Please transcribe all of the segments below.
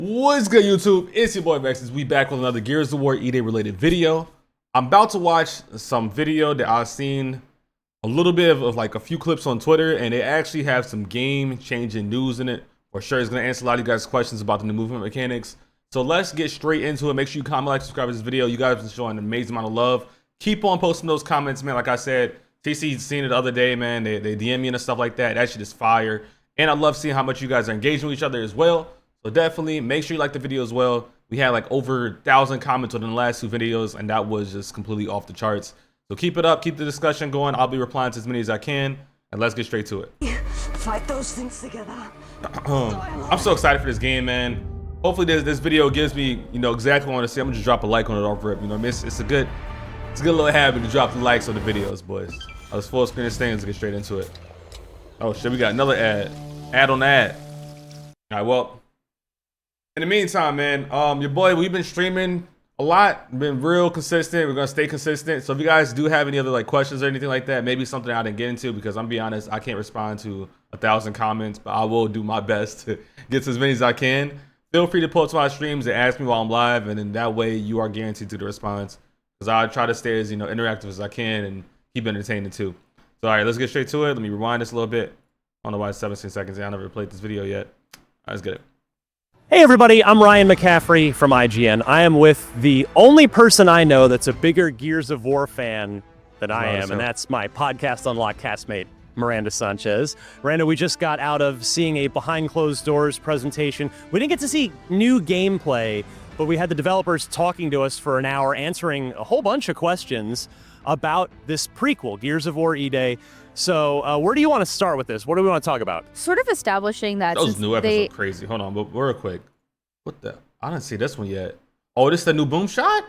What's good, YouTube? It's your boy Vexes. We back with another Gears of War E-Day related video. I'm about to watch some video that I've seen a little bit of like a few clips on Twitter, and they actually have some game-changing news in it. For sure, it's gonna answer a lot of you guys' questions about the new movement mechanics. So let's get straight into it. Make sure you comment, like, subscribe to this video. You guys have been showing an amazing amount of love. Keep on posting those comments, man. Like I said, TC seen it the other day, man. They DM me and stuff like that. That shit is fire. And I love seeing how much you guys are engaging with each other as well. So definitely make sure you like the video as well. We had like over 1,000 comments on the last two videos, and that was just completely off the charts. So keep it up, keep the discussion going. I'll be replying to as many as I can, and let's get straight to it. Fight those things together. I'm so excited for this game, man. Hopefully this video gives me, exactly what I want to see. I'm gonna just drop a like on it off rip. It's a good little habit to drop the likes on the videos, boys. Let's full screen this thing and let's get straight into it. Oh shit, we got another ad. Ad on ad. All right, well. In the meantime, man, your boy, we've been streaming a lot, been real consistent. We're gonna stay consistent. So if you guys do have any other like questions or anything like that, maybe something I didn't get into, because I'm be honest, I can't respond to 1,000 comments, but I will do my best to get to as many as I can. Feel free to post to my streams and ask me while I'm live, and then that way you are guaranteed to the response, because I try to stay as interactive as I can and keep entertaining too. So all right, let's get straight to it. Let me rewind this a little bit. I don't know why it's 17 seconds. I never played this video yet. All right, let's get it. Hey everybody, I'm Ryan McCaffrey from IGN. I am with the only person I know that's a bigger Gears of War fan than I am, and that's my Podcast Unlocked castmate, Miranda Sanchez. Miranda, we just got out of seeing a behind closed doors presentation. We didn't get to see new gameplay, but we had the developers talking to us for an hour, answering a whole bunch of questions about this prequel, Gears of War E-Day. So where do you want to start with this? What do we want to talk about? Sort of establishing that those new episodes are crazy. Hold on, but real quick. What the? I didn't see this one yet. Oh, this is the new boom shot?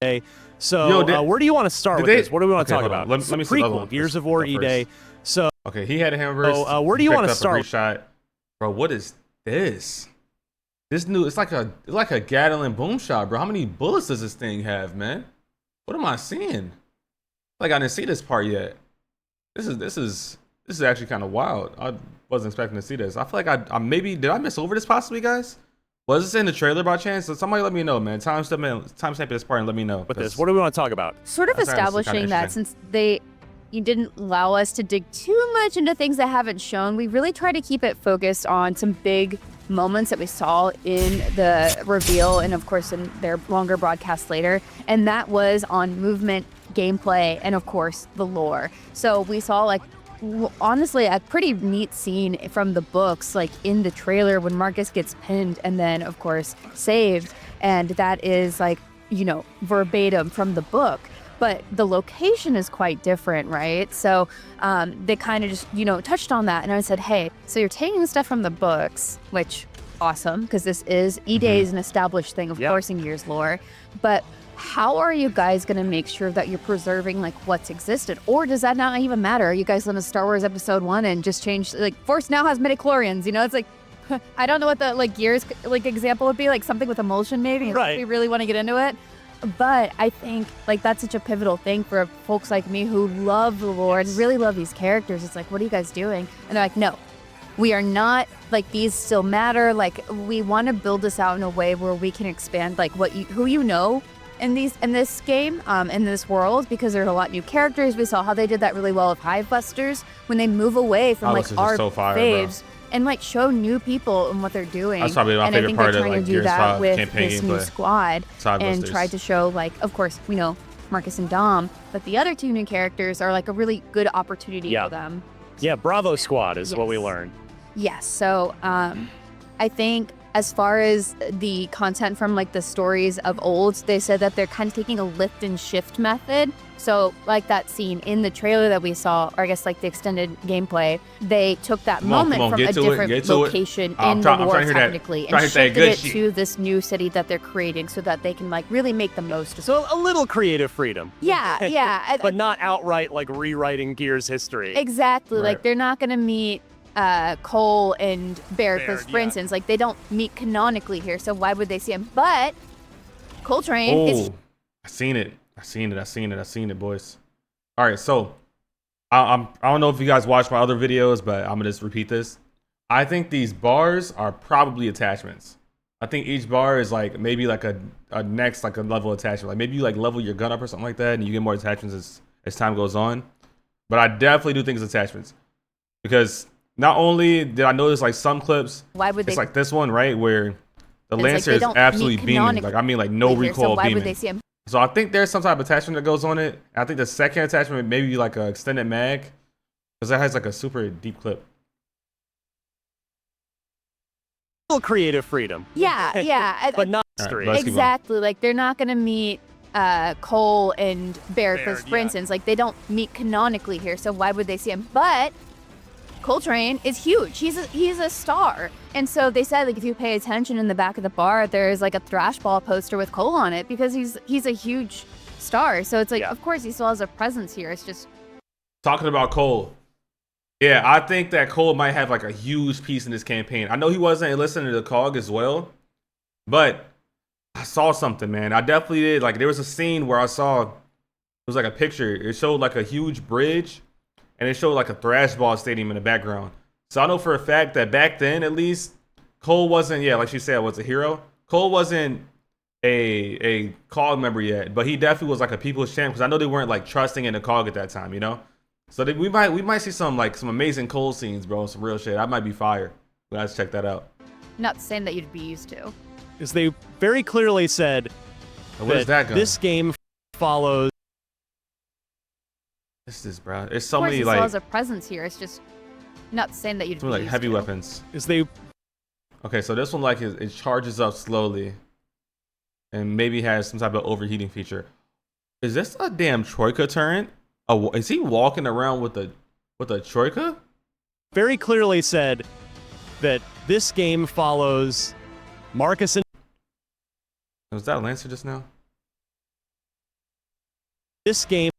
Okay. So where do you want to start with this? What do we want to talk about? Let me see the other prequel, one Gears of War E-Day. So okay, he had a hamburger. So where do you want to start? Shot. Bro, what is this? This new, it's like a Gatling boom shot, bro. How many bullets does this thing have, man? What am I seeing? Like I didn't see this part yet. This is actually kind of wild. I wasn't expecting to see this. I feel like I maybe did I miss over this possibly, guys? Was this in the trailer by chance? So somebody let me know, man. Timestamp this part and let me know. With this, what do we want to talk about? Sort of establishing that since you didn't allow us to dig too much into things that haven't shown, we really try to keep it focused on some big moments that we saw in the reveal and of course in their longer broadcast later, and that was on movement, gameplay, and of course the lore. So we saw like honestly a pretty neat scene from the books, like in the trailer when Marcus gets pinned and then of course saved, and that is like verbatim from the book, but the location is quite different, right? So they kind of just touched on that, and I said, hey, so you're taking stuff from the books, which awesome, because this is E-Day is an established thing, of course, in Gears lore, but how are you guys going to make sure that you're preserving like what's existed? Or does that not even matter? Are you guys in Star Wars Episode 1 and just change, like Force now has midichlorians, it's like, I don't know what the like Gears like example would be, like something with emulsion maybe, right? If we really want to get into it. But I think like that's such a pivotal thing for folks like me who love the lore and really love these characters. It's like, what are you guys doing? And they're like, no, we are not, like these still matter. Like we want to build this out in a way where we can expand like who in this game, in this world, because there's a lot new characters. We saw how they did that really well with Hive Busters when they move away from like our faves and like show new people and what they're doing. That's probably my favorite part of like Gears 5 with campaign this new squad and tried to show like, of course, we know Marcus and Dom, but the other two new characters are like a really good opportunity for them. Yeah, Bravo Squad is what we learned. Yes, so I think as far as the content from like the stories of old, they said that they're kind of taking a lift and shift method. So like that scene in the trailer that we saw, or I guess like the extended gameplay, they took that moment from a different location in the war technically and shifted it to this new city that they're creating so that they can like really make the most of it. So a little creative freedom. Yeah, yeah. But not outright like rewriting Gears history. Exactly. Right. Like they're not going to meet Cole and Baird, for instance, like they don't meet canonically here, so why would they see him? But Coltrane is. I seen it, boys. All right, so I don't know if you guys watched my other videos, but I'm gonna just repeat this. I think these bars are probably attachments. I think each bar is like maybe like a next like a level attachment. Like maybe you like level your gun up or something like that, and you get more attachments as time goes on. But I definitely do think it's attachments because not only did I notice like some clips, Why would it's they? like this one right where the It's Lancer they is don't absolutely meet beaming. Like I mean like no here, recoil so why beaming. would they see him? So I think there's some type of attachment that goes on it. I think the second attachment maybe be like an extended mag because that has like a super deep clip. Creative freedom. Yeah. But not All right, street. let's keep on. Exactly. Like they're not gonna meet Cole and Baird, for yeah. instance. Like they don't meet canonically here, so why would they see him? But Coltrane is huge. He's a star. And so they said like if you pay attention in the back of the bar, there's like a thrash ball poster with Cole on it because he's a huge star. So it's like of course he still has a presence here. It's just Talking about Cole. Yeah, I think that Cole might have like a huge piece in this campaign. I know he wasn't listening to the COG as well, but I saw something, man. I definitely did. Like there was a scene where I saw it was like a picture. It showed like a huge bridge, and it showed like a thrash ball stadium in the background. So I know for a fact that back then, at least, Cole wasn't. Yeah, like she said, was a hero. Cole wasn't a COG member yet, but he definitely was like a people's champ because I know they weren't like trusting in the COG at that time, you know. So we might see some amazing Cole scenes, bro. Some real shit. I might be fire. Let's check that out. not saying that you'd be used to. Is they very clearly said What is that gun? this game follows. This is, bro. There's so Of course, many he still like has a presence here. It's just not saying that you'd so be many, like used heavy to. weapons. Is they Okay, so this one like it charges up slowly, and maybe has some type of overheating feature. Is this a damn Troika turret? Is he walking around with a Troika? very clearly said that this game follows Marcus and Was that a Lancer just now? this game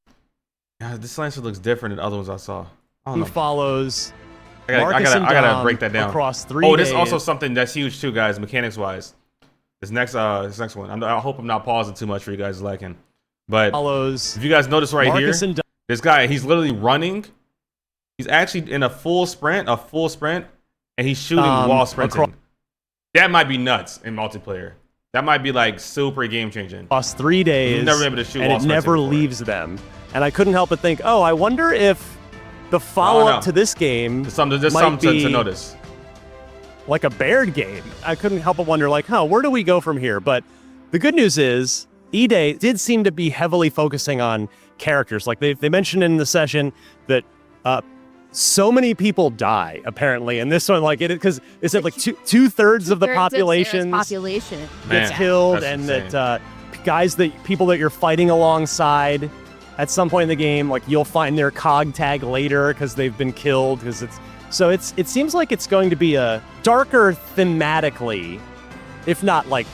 Yeah, this Lancer looks different than other ones I saw. I don't know. follows I Marcus and gotta Dom break that down. across 3 Oh, this is days. also something that's huge too, guys, mechanics wise. This next one. I hope I'm not pausing too much for you guys liking. But follows if you guys notice right Marcus here, and Dom this guy, he's literally running. He's actually in a full sprint, and he's shooting while sprinting. That might be nuts in multiplayer. That might be like super game changing. across 3 days. You've never been able to shoot and while it sprinting never before. leaves them. And I couldn't help but think, oh, I wonder if the follow-up no. to this game There's might something be to notice. like a Baird game. I couldn't help but wonder, like, where do we go from here? But the good news is, E-Day did seem to be heavily focusing on characters. Like they mentioned in the session that so many people die apparently, and this one, like because it said like two-thirds of the population Man, gets killed, that's and insane. that people that you're fighting alongside at some point in the game, like you'll find their COG tag later because they've been killed. It seems like it's going to be a darker thematically, if not like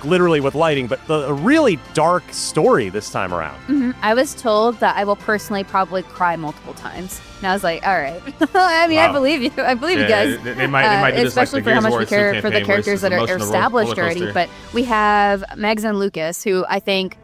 literally with lighting, but a really dark story this time around. I was told that I will personally probably cry multiple times. And I was like, all right. I mean, I Wow. believe you. I believe you guys. They might do this like especially the for how Gears much of we War 2 care for the campaign where it's characters just that are emotional established roller already. coaster. But we have Megs and Lucas, who I think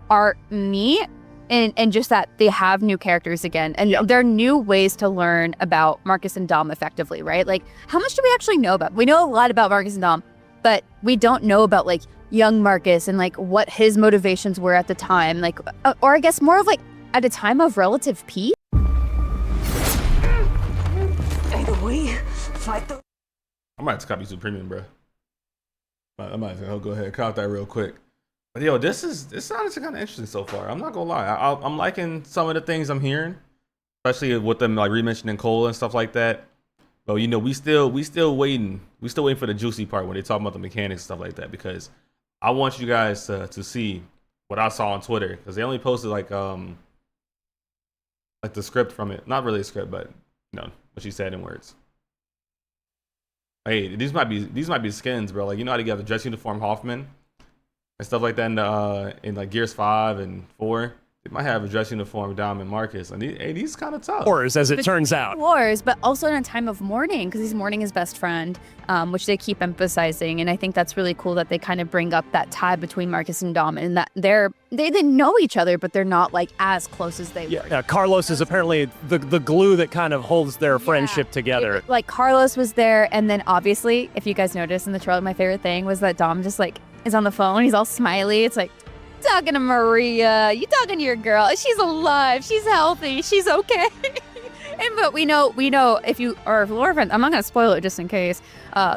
are neat. And just that they have new characters again. And there are new ways to learn about Marcus and Dom effectively, right? Like, how much do we actually know about? We know a lot about Marcus and Dom, but we don't know about, like, young Marcus and, like, what his motivations were at the time. Like, or I guess more of, like, at a time of relative peace. Either we fight the I might have to copy some premium, bro. I might have to go ahead and cop that real quick. But yo, this sounds kind of interesting so far. I'm not gonna lie. I'm liking some of the things I'm hearing, especially with them like re-mentioning Cole and stuff like that. But you know, we still waiting. We still waiting for the juicy part when they talk about the mechanics and stuff like that, because I want you guys to see what I saw on Twitter, because they only posted like the script from it. Not really a script, but you know what she said in words. Hey, these might be skins, bro. Like, you know how they got the dress uniform Hoffman and stuff like that in like Gears 5 and 4. They might have a dress uniform, Dom and Marcus, and he's kind of tough. Wars, as it turns out. Wars, but also in a time of mourning, because he's mourning his best friend, which they keep emphasizing. And I think that's really cool that they kind of bring up that tie between Marcus and Dom, and that they didn't know each other, but they're not like as close as they were. Yeah, Carlos is apparently the glue that kind of holds their friendship together. Like Carlos was there, and then obviously, if you guys noticed in the trailer, my favorite thing was that Dom just like is on the phone. He's all smiley. It's like, talking to Maria, you talking to your girl. She's alive. She's healthy. She's okay. But we know if you are a lore fan, I'm not gonna spoil it just in case.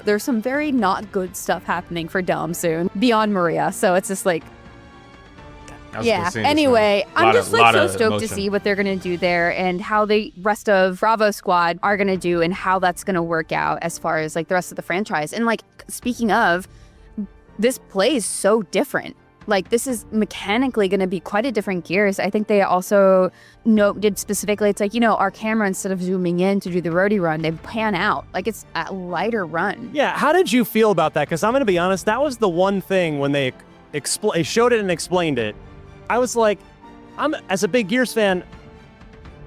There's some very not good stuff happening for Dom soon beyond Maria. So it's just like, yeah. Anyway, I'm just like so stoked to see what they're gonna do there and how the rest of Bravo Squad are gonna do and how that's gonna work out as far as like the rest of the franchise. And like speaking of, this plays so different. Like, this is mechanically going to be quite a different gears. I think they also did specifically, it's like, our camera, instead of zooming in to do the roadie run, they pan out. Like, it's a lighter run. Yeah, how did you feel about that? Because I'm going to be honest, that was the one thing when they showed it and explained it. I was like, as a big Gears fan,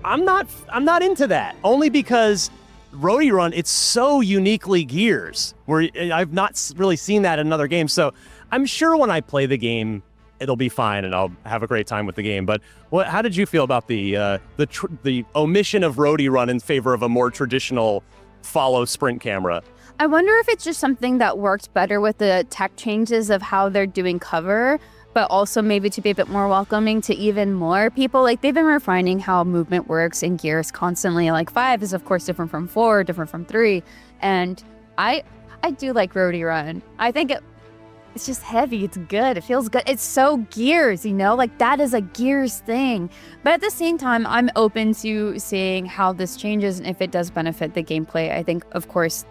I'm not into that. Only because roadie run, it's so uniquely Gears, where I've not really seen that in another game. So I'm sure when I play the game, it'll be fine and I'll have a great time with the game. But how did you feel about the omission of roadie run in favor of a more traditional follow sprint camera? I wonder if it's just something that worked better with the tech changes of how they're doing cover, but also maybe to be a bit more welcoming to even more people. Like, they've been refining how movement works in Gears constantly. Like, 5 is of course different from 4, different from 3, and I do like roadie run. I think it's just heavy. It's good. It feels good. It's so Gears, like that is a Gears thing. But at the same time, I'm open to seeing how this changes and if it does benefit the gameplay. I think, of course,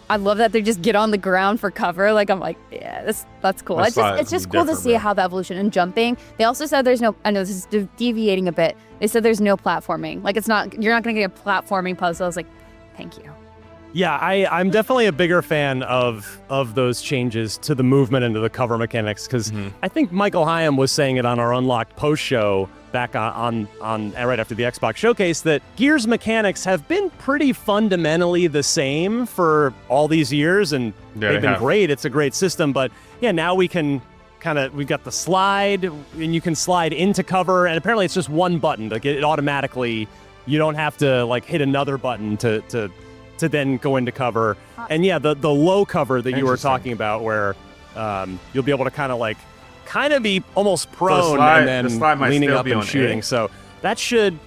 I love that they just get on the ground for cover. Like, I'm like, yeah, that's cool. It's just cool to see how the evolution and jumping. They also said there's no, I know this is deviating a bit. They said there's no platforming. Like, you're not going to get a platforming puzzle. I was like, thank you. Yeah, I'm definitely a bigger fan of those changes to the movement and to the cover mechanics, because I think Michael Hyam was saying it on our Unlocked post show back on right after the Xbox showcase that Gears mechanics have been pretty fundamentally the same for all these years, and they've been great. It's a great system, but yeah, now we can we've got the slide, and you can slide into cover, and apparently it's just one button. Like, it automatically, you don't have to like hit another button to then go into cover. And yeah, the low cover that you were talking about, where you'll be able to kind of be almost prone and then leaning up and shooting. So that should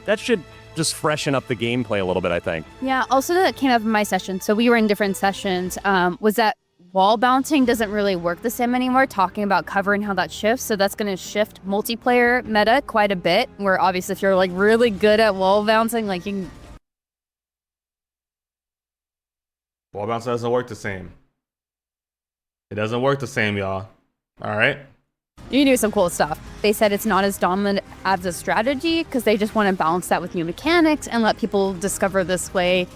just freshen up the gameplay a little bit, I think. Yeah, also that came up in my session. So we were in different sessions. Was that wall bouncing doesn't really work the same anymore, talking about cover and how that shifts. So that's going to shift multiplayer meta quite a bit, where obviously if you're like really good at wall bouncing, like you can... Wall bounce doesn't work the same. It doesn't work the same, y'all. All right? You can do some cool stuff. They said it's not as dominant as a strategy because they just want to balance that with new mechanics and let people discover this way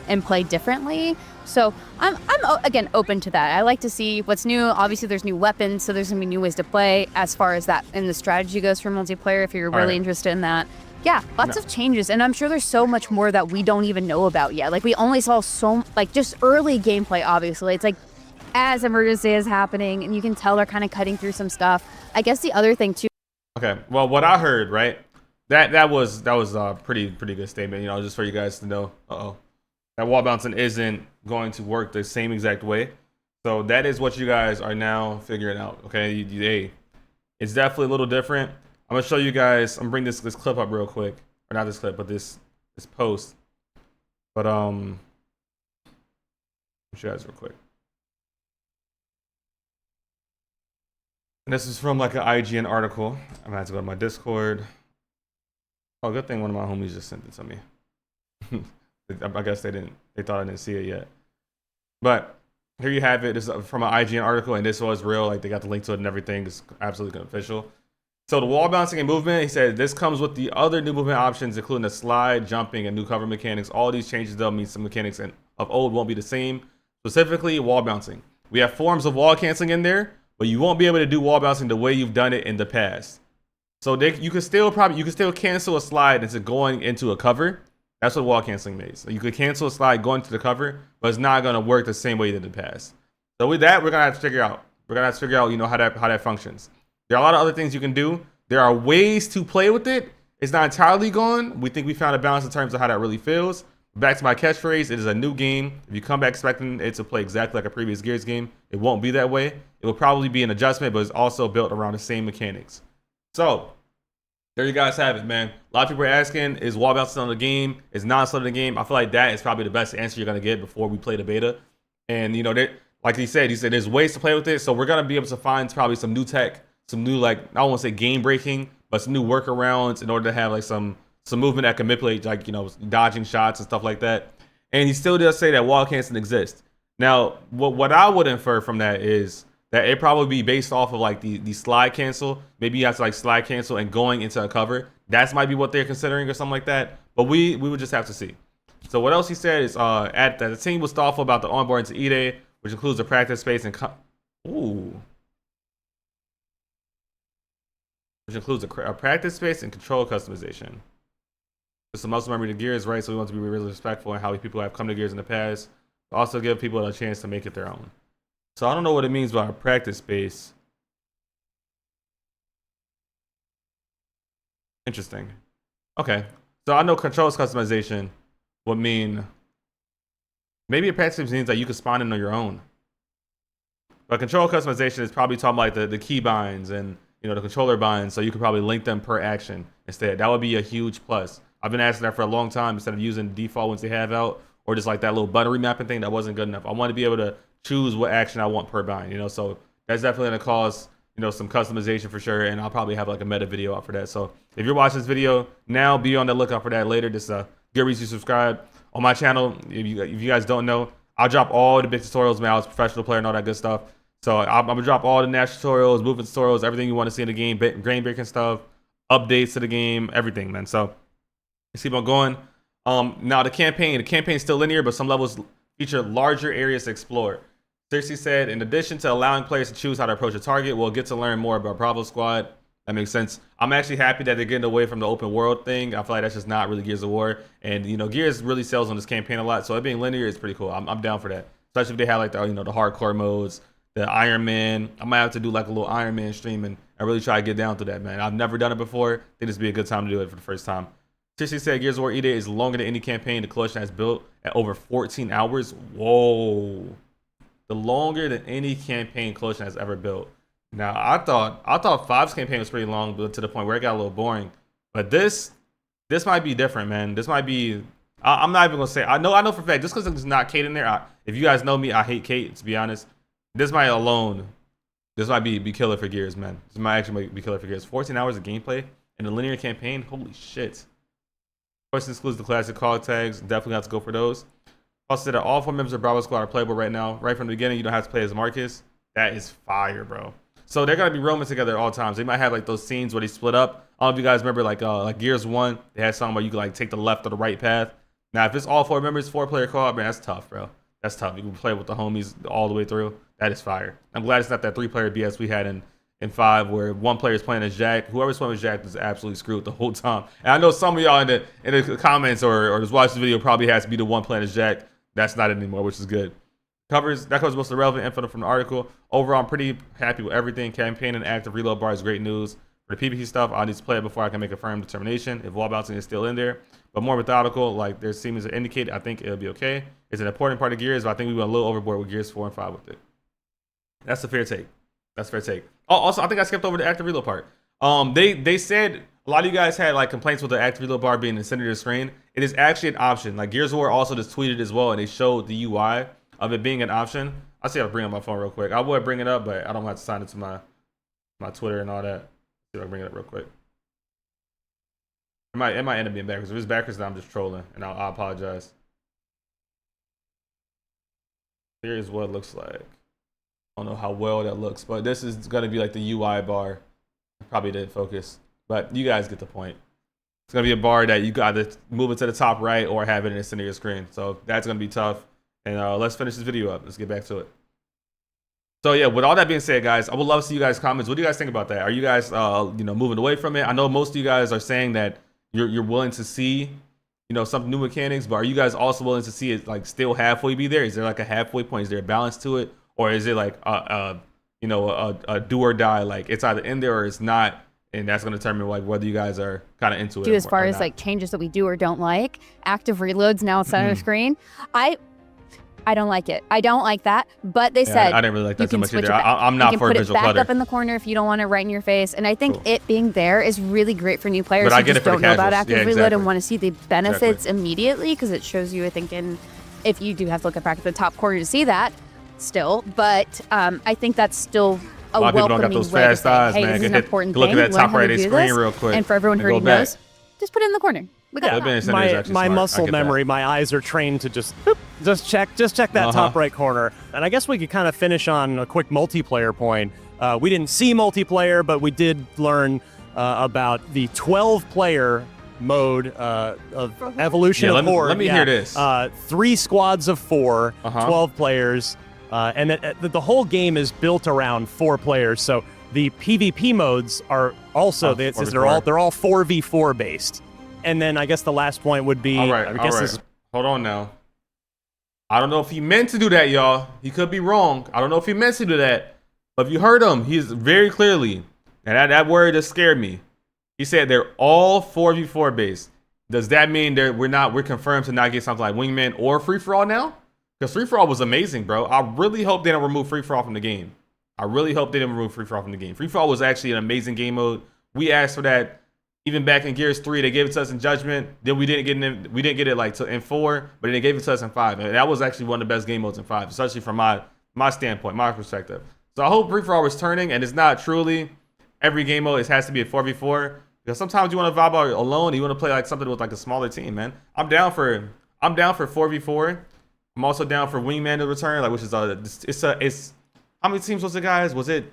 and play differently. So I'm again open to that. I like to see what's new. Obviously, there's new weapons, so there's gonna be new ways to play as far as that and the strategy goes for multiplayer. If you're really interested in that. Yeah, lots of changes, and I'm sure there's so much more that we don't even know about yet. Like, we only saw just early gameplay, obviously. It's like, as Emergency is happening, and you can tell they're kind of cutting through some stuff. I guess the other thing, too... Okay, well, what I heard, right, that was a pretty good statement, just for you guys to know. That wall bouncing isn't going to work the same exact way. So that is what you guys are now figuring out, okay? Hey, it's definitely a little different. I'm gonna show you guys. I'm gonna bring this clip up real quick, or not this clip, but this post. But I'll show you guys real quick. And this is from like an IGN article. I'm gonna have to go to my Discord. Oh, good thing one of my homies just sent it to me. I guess they thought I didn't see it yet. But here you have it. This is from an IGN article, and this was real. Like, they got the link to it and everything. It's absolutely official. So the wall bouncing and movement, he said, this comes with the other new movement options, including the slide, jumping, and new cover mechanics. All these changes, though, mean some mechanics of old won't be the same. Specifically, wall bouncing. We have forms of wall canceling in there, but you won't be able to do wall bouncing the way you've done it in the past. So you can still cancel a slide into going into a cover. That's what wall canceling means. So you could cancel a slide going to the cover, but it's not gonna work the same way it did in the past. So with that, we're gonna have to figure out. You know, how that functions. There are a lot of other things you can do. There are ways to play with it. It's not entirely gone. We think we found a balance in terms of how that really feels. Back to my catchphrase, it is a new game. If you come back expecting it to play exactly like a previous Gears game, it won't be that way. It will probably be an adjustment, but it's also built around the same mechanics. So, there you guys have it, man. A lot of people are asking, is Wallbouncing still in the game? Is non still in the game? I feel like that is probably the best answer you're going to get before we play the beta. And, you know, like he said there's ways to play with it. So, we're going to be able to find probably some new tech, some new, like, I don't want to say game breaking, but some new workarounds in order to have, like, some movement that can manipulate, like, you know, dodging shots and stuff like that. And he still does say that wall canceling exists. Now, what I would infer from that is that it probably be based off of like the slide cancel. Maybe you have to like slide cancel and going into a cover. That might be what they're considering or something like that. But we would just have to see. So what else he said is that the team was thoughtful about the onboarding to E-Day, which includes a practice space and which includes a practice space and control customization. Some muscle memory to Gears, right? So we want to be really respectful in how people have come to Gears in the past. But also give people a chance to make it their own. So I don't know what it means by a practice space. Interesting. Okay. So I know controls customization would mean maybe a practice space means that you can spawn in on your own. But control customization is probably talking about like the key binds and, you know, the controller binds, so you could probably link them per action instead. That would be a huge plus. I've been asking that for a long time instead of using the default ones they have out or just like that little button remapping thing that wasn't good enough. I want to be able to choose what action I want per bind, you know, so that's definitely going to cause, you know, some customization for sure, and I'll probably have like a meta video out for that. So if you're watching this video now, be on the lookout for that later. Just good reason to subscribe on my channel. If you guys don't know, I'll drop all the big tutorials, man. I was a professional player and all that good stuff. So I'm going to drop all the national tutorials, movement tutorials, everything you want to see in the game, game breaking stuff, updates to the game, everything, man. So let's keep on going. Now the campaign is still linear, but some levels feature larger areas to explore. Cersei said, in addition to allowing players to choose how to approach a target, we'll get to learn more about Bravo Squad. That makes sense. I'm actually happy that they're getting away from the open world thing. I feel like that's just not really Gears of War. And, you know, Gears really sells on this campaign a lot. So it being linear is pretty cool. I'm down for that. Especially if they have like the, you know, the hardcore modes, the Iron Man. I might have to do like a little Iron Man stream and really try to get down to that, man. I've never done it before. I think this would be a good time to do it for the first time. Cersei said Gears of War E-Day is longer than any campaign the collection has built at over 14 hours. Whoa. The longer than any campaign collection has ever built. Now, I thought 5's campaign was pretty long, but to the point where it got a little boring. But this might be different, man. This might be. I'm not even gonna say. I know for a fact. Just because there's not Kate in there. If you guys know me, I hate Kate. To be honest, this might be killer for Gears, man. This might actually be killer for Gears. 14 hours of gameplay in a linear campaign. Holy shit. Of course, this includes the classic cog tags. Definitely have to go for those. Also said that all 4 members of Bravo Squad are playable right now. Right from the beginning, you don't have to play as Marcus. That is fire, bro. So they're gonna be roaming together at all times. They might have like those scenes where they split up. I don't know if you guys remember like Gears 1. They had something where you could like take the left or the right path. Now, if it's all 4 members, 4-player co-op, man, that's tough, bro. That's tough. You can play with the homies all the way through. That is fire. I'm glad it's not that 3-player BS we had in 5 where 1 player is playing as Jack. Whoever's playing as Jack was absolutely screwed the whole time. And I know some of y'all in the comments or just watch the video probably has to be the one playing as Jack. That's not it anymore, which is good. That covers most of the relevant info from the article. Overall, I'm pretty happy with everything. Campaign and active reload bar is great news. For the PvP stuff, I'll need to play it before I can make a firm determination if wallbouncing is still in there. But more methodical, like there seems to indicate, I think it'll be okay. It's an important part of Gears, but I think we went a little overboard with Gears 4 and 5 with it. That's a fair take. That's a fair take. Oh, also, I think I skipped over the active reload part. They said a lot of you guys had like complaints with the active reload bar being in the center of the screen. It is actually an option. Like Gears of War also just tweeted as well, and they showed the UI of it being an option. I'll see if I bring up my phone real quick. I would bring it up, but I don't have to sign it to my Twitter and all that. See if I can bring it up real quick. It might end up being backwards. If it's backwards, then I'm just trolling, and I apologize. Here's what it looks like. I don't know how well that looks, but this is going to be like the UI bar. Probably didn't focus, but you guys get the point. It's going to be a bar that you got to move it to the top right or have it in the center of your screen. So that's going to be tough. And let's finish this video up. Let's get back to it. So yeah, with all that being said, guys, I would love to see you guys' comments. What do you guys think about that? Are you guys, moving away from it? I know most of you guys are saying that you're willing to see, some new mechanics, but are you guys also willing to see it like still halfway be there? Is there like a halfway point? Is there a balance to it, or is it like a do or die? Like it's either in there or it's not, and that's going to determine like whether you guys are kind of into it. As far as like changes that we do or don't like, active reloads now center screen. I don't like it. I don't like that. But they said I didn't really like that too much either. I'm I'm not for visual clutter. You can put it back up in the corner if you don't want it right in your face. And I think it being there is really great for new players who just don't know about active reload and want to see the benefits immediately, because it shows you, I think, if you do have to look back at the top corner to see that still. But I think that's still a lot of people don't got welcoming those way to fast say, eyes, hey, man. this is an important Look thing. at that top right of the screen this. real quick. And for everyone who already knows, just put it in the corner. We got it. My muscle memory, my eyes are trained to just check that top right corner. And I guess we could kind of finish on a quick multiplayer point. We didn't see multiplayer, but we did learn about the 12-player mode of Evolution of Horde. Let me hear this. 3 squads of 4, 12 players, and the whole game is built around 4 players. So the PvP modes are also they're all 4v4 based. And then I guess the last point would be, all right. Hold on now. I don't know if he meant to do that, y'all. He could be wrong. I don't know if he meant to do that. But if you heard him, he's very clearly, and that word just scared me. He said they're all 4v4 based. Does that mean we're confirmed to not get something like Wingman or Free For All now? Because Free For All was amazing, bro. I really hope they don't remove Free For All from the game. Free For All was actually an amazing game mode. We asked for that. Even back in Gears 3, they gave it to us in Judgment. Then we didn't get it like in 4, but then they gave it to us in 5. And that was actually one of the best game modes in 5, especially from my standpoint, my perspective. So I hope Free For All is turning, and it's not truly every game mode. It has to be a 4v4, because sometimes you want to vibe out alone. You want to play like something with like a smaller team, man. I'm down for 4v4. I'm also down for Wingman to return, like which is how many teams was it, guys? Was it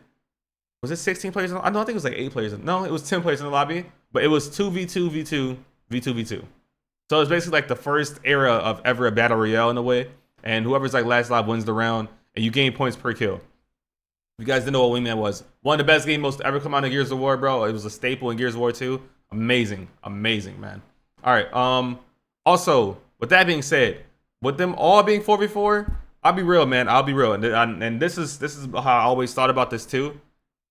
16 players? I think it was like 8 players. No, it was 10 players in the lobby. But it was 2v2, v2, v2, v2. So it's basically like the first era of ever a battle royale in a way. And whoever's like last live wins the round, and you gain points per kill. If you guys didn't know what Wingman was, one of the best game modes to ever come out of Gears of War, bro. It was a staple in Gears of War 2. Amazing, man. All right. Also, with that being said, with them all being 4v4, I'll be real, man. And this is how I always thought about this too.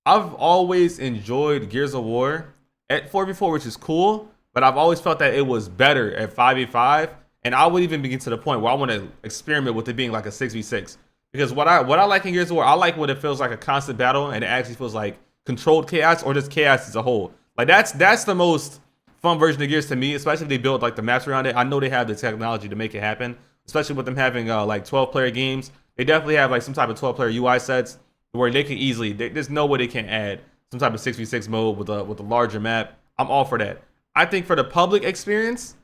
I've always enjoyed Gears of War at 4v4, which is cool, but I've always felt that it was better at 5v5, and I would even begin to the point where I want to experiment with it being like a 6v6. Because what I like in Gears of War, I like when it feels like a constant battle and it actually feels like controlled chaos or just chaos as a whole. Like that's the most fun version of Gears to me, especially if they build like the maps around it. I know they have the technology to make it happen, especially with them having like 12-player games. They definitely have like some type of 12-player UI sets where they can easily, there's no way they can't add some type of 6v6 mode with a larger map. I'm all for that. I think for the public experience,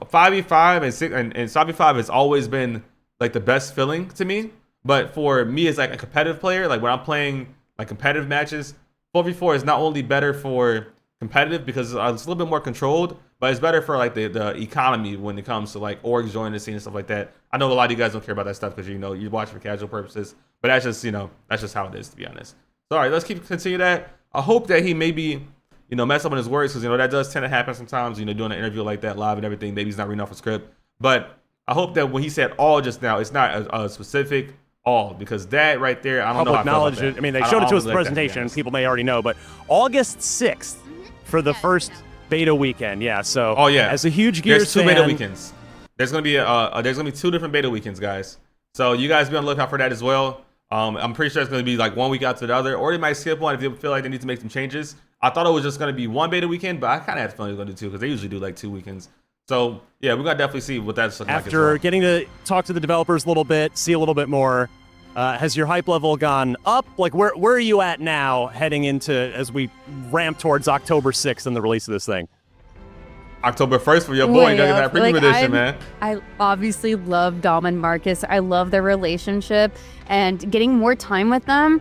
5v5 and 5v5 has always been like the best feeling to me. But for me as like a competitive player, like when I'm playing like competitive matches, 4v4 is not only better for competitive because it's a little bit more controlled, but it's better for like the economy when it comes to like orgs joining the scene and stuff like that. I know a lot of you guys don't care about that stuff because you watch for casual purposes, but that's just how it is, to be honest. So, all right, let's continue that. I hope that he maybe, mess up on his words, because, that does tend to happen sometimes, doing an interview like that live and everything. Maybe he's not reading off a script. But I hope that when he said all just now, it's not a specific all, because that right there, I don't know how I feel about that. I mean, they showed it to us in the presentation. People may already know, but August 6th for the first beta weekend. Yeah, so as a huge Gears fan. There's 2 beta weekends. There's going to be 2 different beta weekends, guys. So you guys be on the lookout for that as well. I'm pretty sure it's going to be like one week after the other, or they might skip one if they feel like they need to make some changes. I thought it was just going to be 1 beta weekend, but I kind of had the feeling it was going to do 2 because they usually do like 2 weekends. So yeah, we're going to definitely see what that's looking like. After getting to talk to the developers a little bit, see a little bit more, has your hype level gone up? Like where are you at now heading into as we ramp towards October 6th and the release of this thing? October 1st for your boy. You gotta get that premium edition, man. I obviously love Dom and Marcus. I love their relationship, and getting more time with them,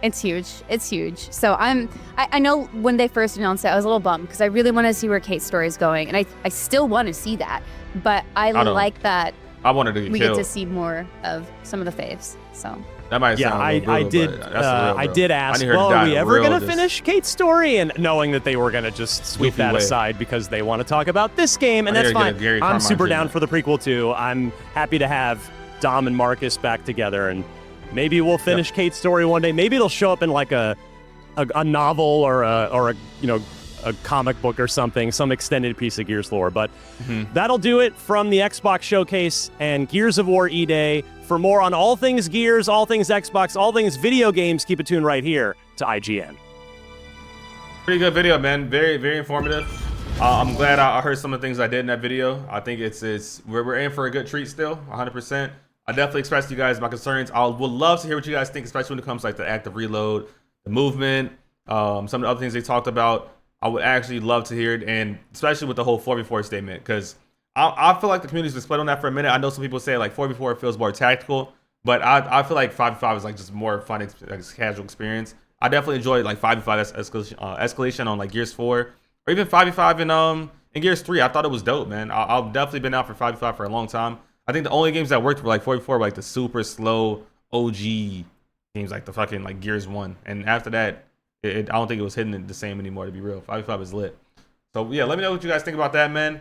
it's huge. It's huge. So I know when they first announced it, I was a little bummed because I really want to see where Kate's story is going, and I still want to see that. But I like that I wanted to we get to see more of some of the faves. So That might Yeah, sound a little I brutal, did. but that's real, I bro. did I ask. need her to Well, die are we in a ever real, gonna just finish Kate's story? And knowing that they were gonna just sweep goofy that way. aside because they want to talk about this game, and I need that's her to get fine. a Gary I'm Carmine super down treatment. for the prequel too. I'm happy to have Dom and Marcus back together, and maybe we'll finish Kate's story one day. Maybe it'll show up in like a novel or a a comic book or something, some extended piece of Gears lore. But that'll do it from the Xbox Showcase and Gears of War E-Day. For more on all things Gears, all things Xbox, all things video games, keep it tuned right here to IGN. Pretty good video, man. Very, very informative. I'm glad I heard some of the things I did in that video. I think we're in for a good treat still, 100%. I definitely expressed to you guys my concerns. I would love to hear what you guys think, especially when it comes to like the active reload, the movement, some of the other things they talked about. I would actually love to hear it, and especially with the whole 4v4 statement, because I feel like the community's been split on that for a minute. I know some people say like 4v4 feels more tactical, but I feel like 5v5 is like just more fun, like casual experience. I definitely enjoyed like 5v5 escalation on like Gears 4, or even 5v5 in Gears 3. I thought it was dope, man. I've definitely been out for 5v5 for a long time. I think the only games that worked were like 4v4 were like the super slow OG games, like the fucking like Gears 1, and after that, I don't think it was hitting the same anymore, to be real. 5v5 is lit. So yeah, let me know what you guys think about that, man.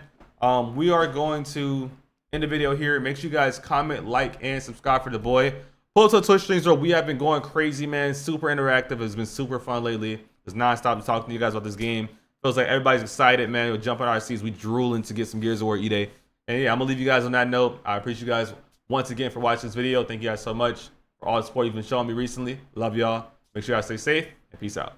We are going to end the video here. Make sure you guys comment, like, and subscribe for the boy. Pull to the Twitch streams, bro. We have been going crazy, man. Super interactive. It's been super fun lately. It's nonstop talking to you guys about this game. Feels like everybody's excited, man. We're jumping our seats. We drooling to get some Gears of War E-Day. And yeah, I'm gonna leave you guys on that note. I appreciate you guys once again for watching this video. Thank you guys so much for all the support you've been showing me recently. Love y'all. Make sure y'all stay safe and peace out.